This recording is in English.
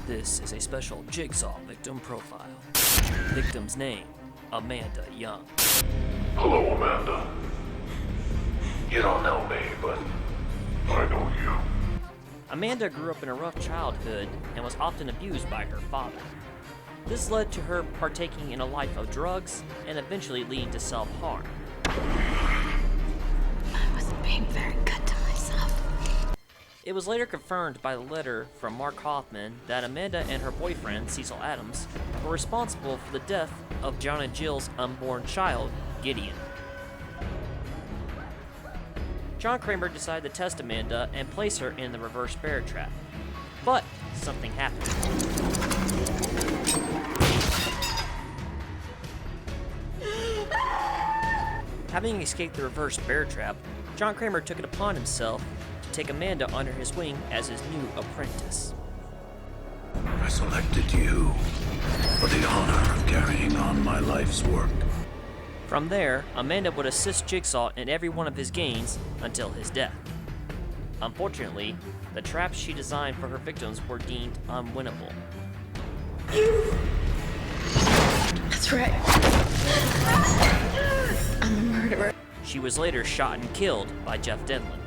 This is a special Jigsaw victim profile. Victim's name, Amanda Young. Hello, Amanda. You don't know me, but I know you. Amanda grew up in a rough childhood and was often abused by her father. This led to her partaking in a life of drugs and eventually leading to self-harm. I wasn't being very good to myself. It was later confirmed by the letter from Mark Hoffman that Amanda and her boyfriend, Cecil Adams, were responsible for the death of John and Jill's unborn child, Gideon. John Kramer decided to test Amanda and place her in the reverse bear trap. But something happened. Having escaped the reverse bear trap, John Kramer took it upon himself to take Amanda under his wing as his new apprentice. I selected you for the honor of carrying on my life's work. From there, Amanda would assist Jigsaw in every one of his gains until his death. Unfortunately, the traps she designed for her victims were deemed unwinnable. That's right. I'm a murderer. She was later shot and killed by Jeff Denlin.